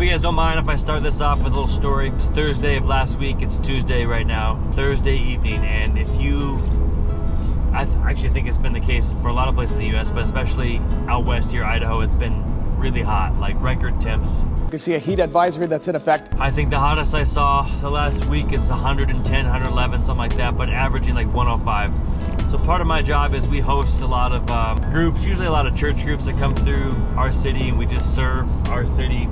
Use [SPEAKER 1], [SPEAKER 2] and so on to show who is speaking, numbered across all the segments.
[SPEAKER 1] Hope you guys don't mind if I start this off with a little story. It's Thursday of last week. It's Tuesday right now, Thursday evening. And if you, I actually think it's been the case for a lot of places in the U.S., but especially out west here, Idaho, it's been really hot, like record temps.
[SPEAKER 2] You can see a heat advisory that's in effect.
[SPEAKER 1] I think the hottest I saw the last week is 110, 111, something like that, but averaging like 105. So part of my job is we host a lot of groups, usually a lot of church groups that come through our city, and we just serve our city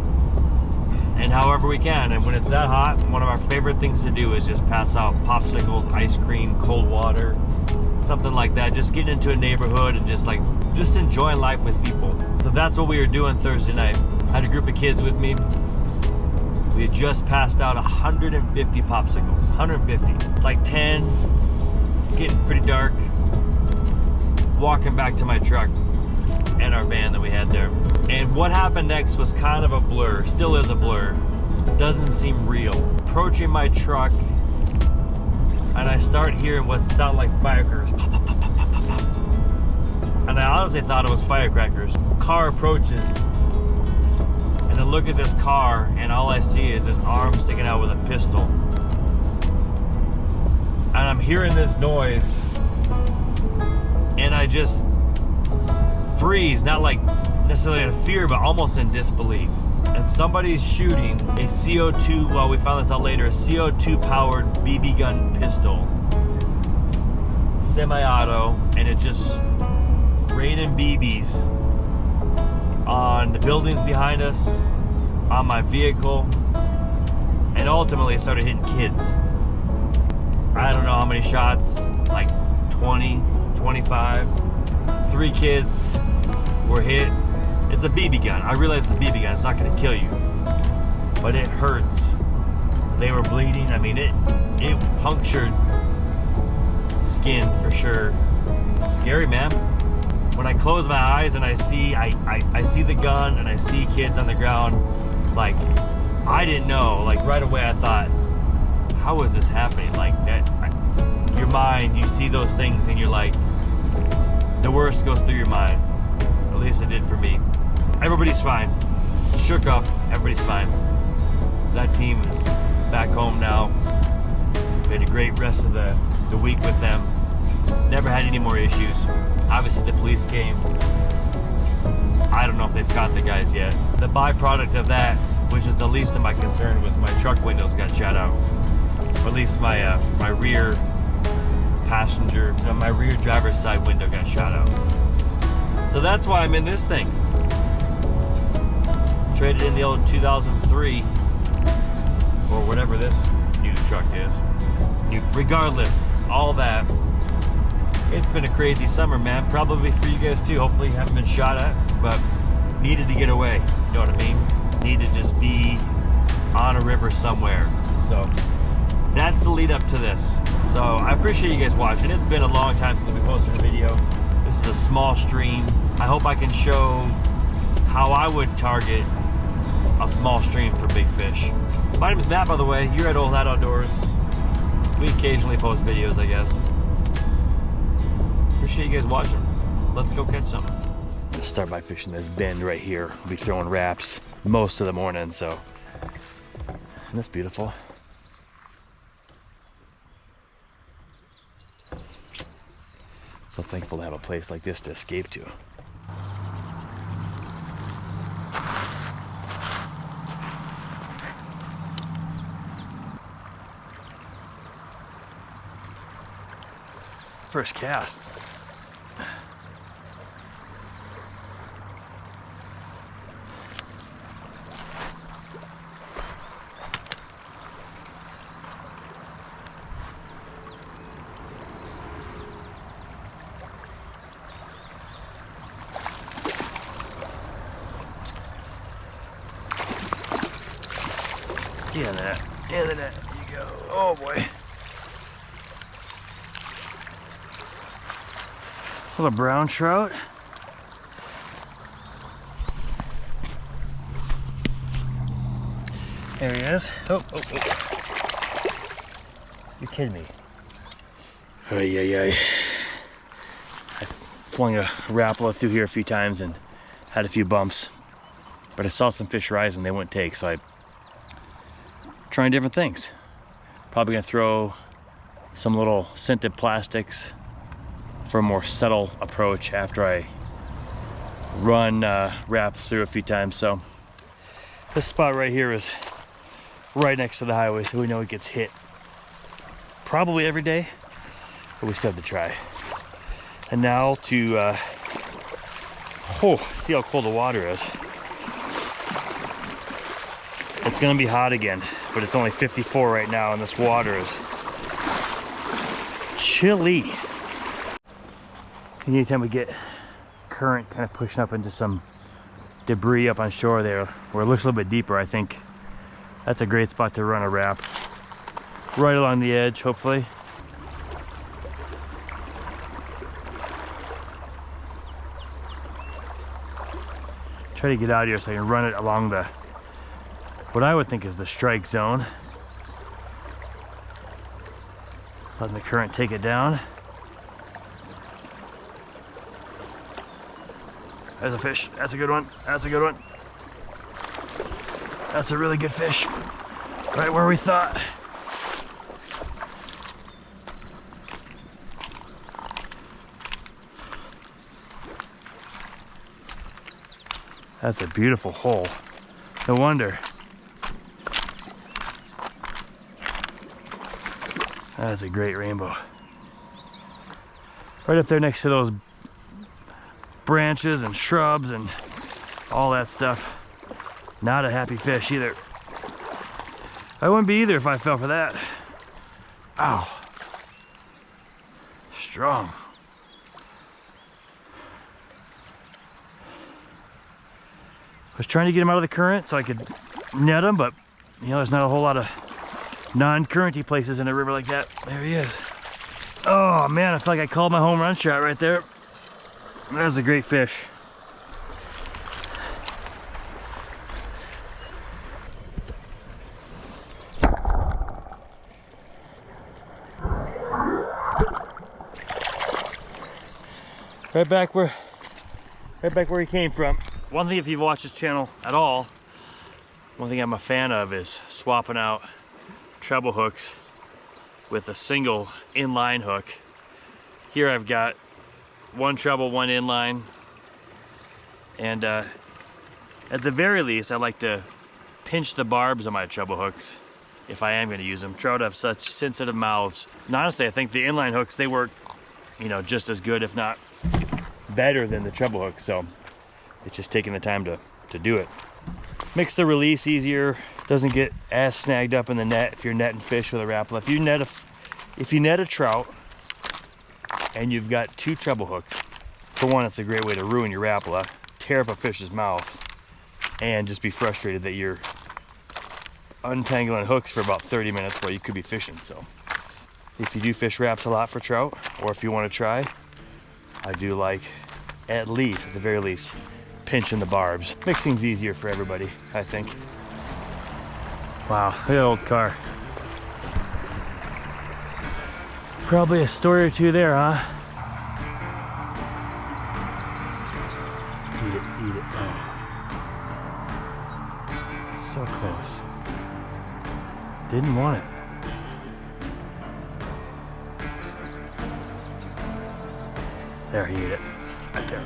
[SPEAKER 1] and however we can. And when it's that hot, one of our favorite things to do is just pass out popsicles, ice cream, cold water, something like that. Just getting into a neighborhood and just enjoying life with people. So that's what we were doing Thursday night. I had a group of kids with me. We had just passed out 150 popsicles, 150. It's like 10, it's getting pretty dark. Walking back to my truck and our van that we had there. And what happened next was kind of a blur, still is a blur. Doesn't seem real. Approaching my truck, and I start hearing what sound like firecrackers. Pop, pop, pop, pop, pop, pop, pop. And I honestly thought it was firecrackers. Car approaches, and I look at this car, and all I see is this arm sticking out with a pistol. And I'm hearing this noise, and I just freeze, not like necessarily in fear, but almost in disbelief. And somebody's shooting a CO2, well, we found this out later, a CO2 powered BB gun pistol, semi-auto, and it just raining BBs on the buildings behind us, on my vehicle, and ultimately it started hitting kids. I don't know how many shots, like 20, 25. 3 kids were hit. It's a BB gun. I realize it's a BB gun. It's not going to kill you, but it hurts. They were bleeding. I mean, it punctured skin for sure. Scary, man. When I close my eyes and I see the gun and I see kids on the ground, like, I didn't know. Like, right away I thought, how is this happening? Like, that, your mind, you see those things and you're like, the worst goes through your mind. At least it did for me. Everybody's fine. Shook up. Everybody's fine. That team is back home now. We had a great rest of the week with them. Never had any more issues. Obviously the police came. I don't know if they've caught the guys yet. The byproduct of that, which is the least of my concern, was my truck windows got shot out. Or at least my rear passenger, my rear driver's side window got shot out. So that's why I'm in this thing. Traded in the old 2003, or whatever this new truck is. Regardless, all that. It's been a crazy summer, man. Probably for you guys too. Hopefully you haven't been shot at, but needed to get away. You know what I mean? Need to just be on a river somewhere. So that's the lead up to this. So I appreciate you guys watching. It's been a long time since we posted a video. This is a small stream. I hope I can show how I would target a small stream for big fish. My name is Matt, by the way. You're at Old Hat Outdoors. We occasionally post videos, I guess. Appreciate you guys watching. Let's go catch some. I'm gonna start by fishing this bend right here. I'll be throwing wraps most of the morning, so. And that's beautiful. So thankful to have a place like this to escape to. First cast. Yeah, that. Yeah, that. You go. Oh boy. Little brown trout. There he is. Oh. You're kidding me. I flung a Rapala through here a few times and had a few bumps. but I saw some fish rising they wouldn't take, so I trying different things. Probably gonna throw some little scented plastics for a more subtle approach after I run wraps through a few times. So this spot right here is right next to the highway, so we know it gets hit probably every day, but we still have to try. And now to see how cold the water is. It's gonna be hot again, but it's only 54 right now, and this water is chilly. Anytime we get current kind of pushing up into some debris up on shore there, where it looks a little bit deeper, I think that's a great spot to run a wrap. Right along the edge, hopefully. Try to get out of here so I can run it along the, what I would think is the strike zone. Letting the current take it down. There's a fish. That's a good one. That's a good one. That's a really good fish. Right where we thought. That's a beautiful hole. No wonder. That's a great rainbow. Right up there next to those branches and shrubs and all that stuff. Not a happy fish either. I wouldn't be either if I fell for that. Ow. Strong. I was trying to get him out of the current so I could net him, but you know, there's not a whole lot of non-currenty places in a river like that. There he is. Oh man, I feel like I called my home run shot right there. That was a great fish. Right back where he came from. One thing, if you've watched this channel at all, one thing I'm a fan of is swapping out treble hooks with a single inline hook. Here I've got one treble, one inline, and at the very least I like to pinch the barbs on my treble hooks if I am going to use them. Trout have such sensitive mouths, and honestly I think the inline hooks, they work, you know, just as good if not better than the treble hooks. So it's just taking the time to do it. Makes the release easier, doesn't get as snagged up in the net if you're netting fish with a Rapala. If you net a trout and you've got two treble hooks, for one, it's a great way to ruin your Rapala, tear up a fish's mouth, and just be frustrated that you're untangling hooks for about 30 minutes while you could be fishing. So if you do fish wraps a lot for trout, or if you want to try, I do like, at least, at the very least, pinching the barbs. Makes things easier for everybody, I think. Wow, look at that old car. Probably a story or two there, huh? Eat it, eat it. Oh. So close. Didn't want it. There, he ate it. Right there.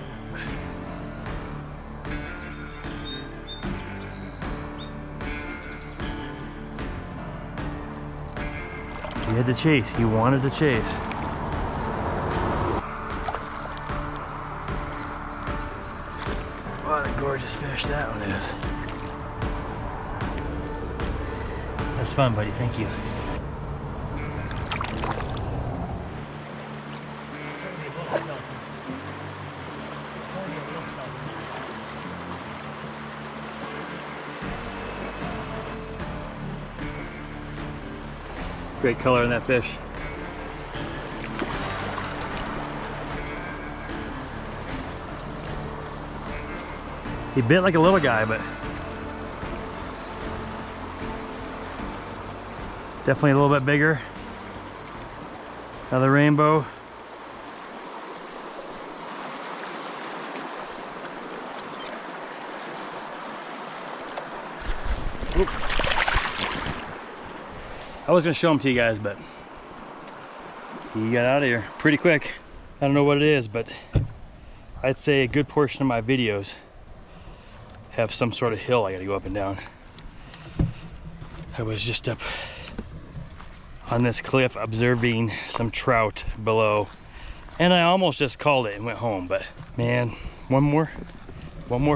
[SPEAKER 1] He had to chase. He wanted to chase. What a gorgeous fish that one is. That's fun, buddy. Thank you. Great color in that fish. He bit like a little guy, but definitely a little bit bigger. Another rainbow.
[SPEAKER 3] Oop. I was gonna show him to you guys, but he got out of here pretty quick. I don't know what it is, but I'd say a good portion of my videos have some sort of hill I gotta go up and down. I was just up on this cliff observing some trout below, and I almost just called it and went home, but man, one more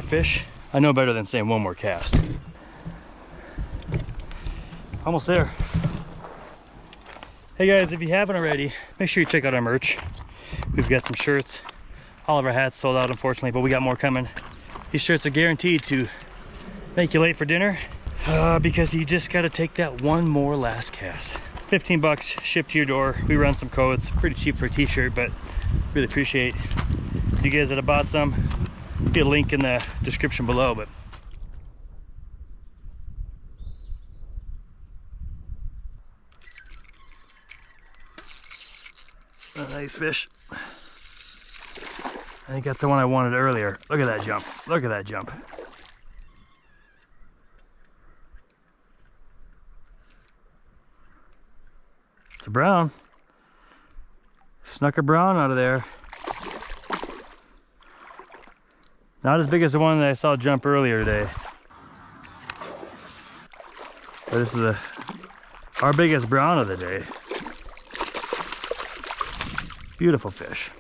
[SPEAKER 3] fish. I know better than saying one more cast. Almost there. Hey guys, if you haven't already, make sure you check out our merch. We've got some shirts. All of our hats sold out, unfortunately, but we got more coming. These shirts are guaranteed to make you late for dinner because you just got to take that one more last cast. 15 bucks shipped to your door. We run some codes, pretty cheap for a t-shirt, but really appreciate you guys that have bought some. Be a link in the description below, but a nice fish. I think that's the one I wanted earlier. Look at that jump. Look at that jump. It's a brown. Snuck a brown out of there. Not as big as the one that I saw jump earlier today. But this is our biggest brown of the day. Beautiful fish.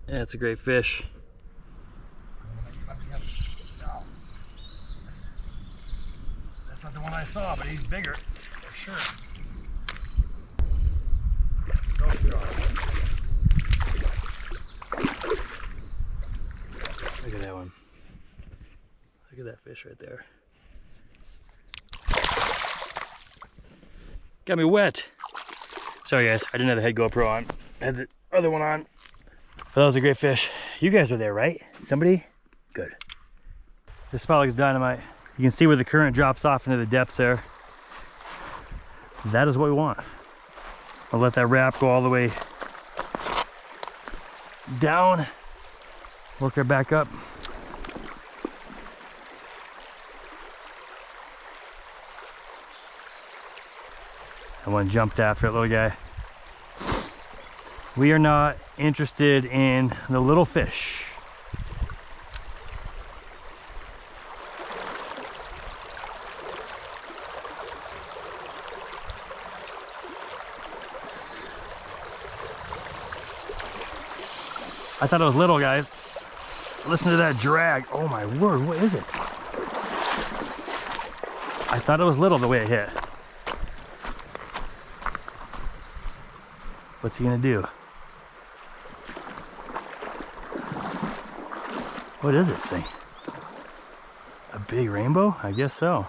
[SPEAKER 3] Yeah, it's a great fish. That's not the one I saw, but he's bigger, for sure. So strong. Look at that one. Look at that fish right there. Got me wet. Sorry guys, I didn't have the head GoPro on. I had the other one on. But that was a great fish. You guys were there, right? Somebody? Good. This spot looks dynamite. You can see where the current drops off into the depths there. That is what we want. I'll let that wrap go all the way down. Work her back up. And one jumped after it, little guy. We are not interested in the little fish. I thought it was little, guys. Listen to that drag. Oh my word, what is it? I thought it was little the way it hit. What's he gonna do? What is this thing? A big rainbow? I guess so.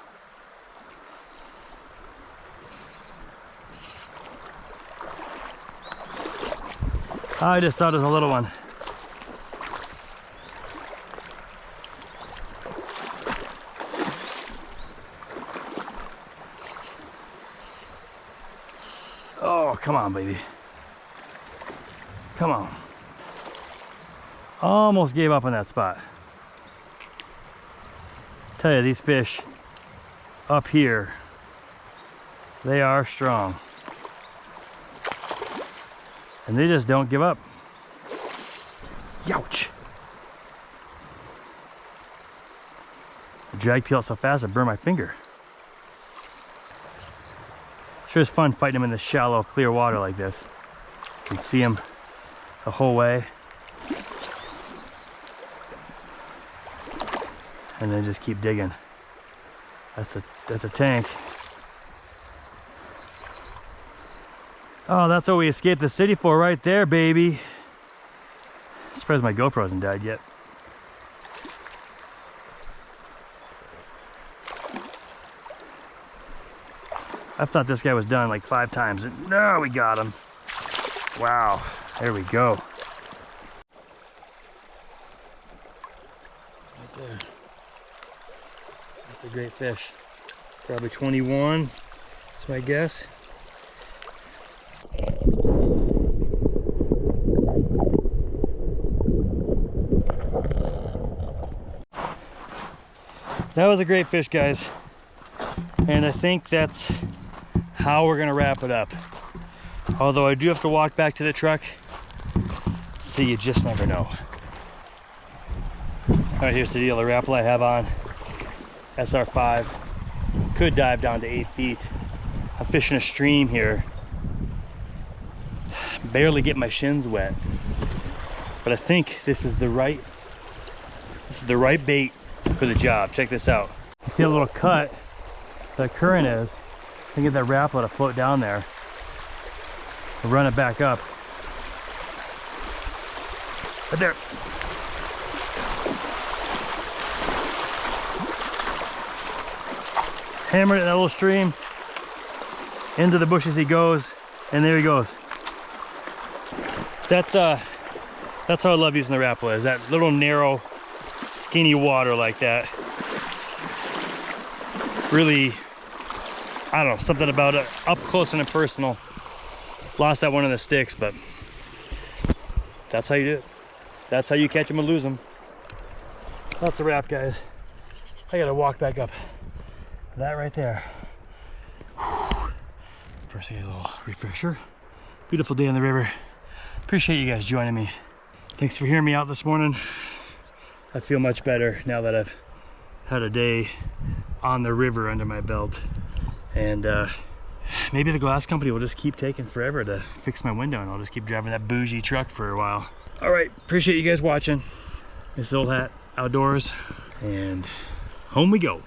[SPEAKER 3] I just thought it was a little one. Oh, come on, baby. Come on. Almost gave up on that spot. Tell you, these fish up here, they are strong. And they just don't give up. Youch! The drag peeled so fast I burned my finger. Sure is fun fighting them in the shallow, clear water like this. You can see them the whole way. And then just keep digging. That's a tank. Oh, that's what we escaped the city for right there, baby. Surprised my GoPro hasn't died yet. I thought this guy was done like 5 times. No, we got him. Wow, there we go. Right there. That's a great fish. Probably 21, that's my guess. That was a great fish, guys. And I think that's how we're gonna wrap it up. Although I do have to walk back to the truck, so you just never know. All right, here's the deal. The rappel I have on, SR5, could dive down to 8 feet. I'm fishing a stream here. Barely get my shins wet. But I think this is the right bait for the job. Check this out. You see a little cut the current is. I can get that rappel to float down there. We'll run it back up. Right there. Hammer it in that little stream. Into the bushes he goes, and there he goes. That's how I love using the rappel, is that little narrow, skinny water like that. Really, I don't know, something about it up close and personal. Lost that one in the sticks, but that's how you do it. That's how you catch them and lose them. That's a wrap, guys. I gotta walk back up. That right there. First I get a little refresher. Beautiful day on the river. Appreciate you guys joining me. Thanks for hearing me out this morning. I feel much better now that I've had a day on the river under my belt. And maybe the glass company will just keep taking forever to fix my window, and I'll just keep driving that bougie truck for a while. All right, appreciate you guys watching. This is Old Hat Outdoors, and home we go.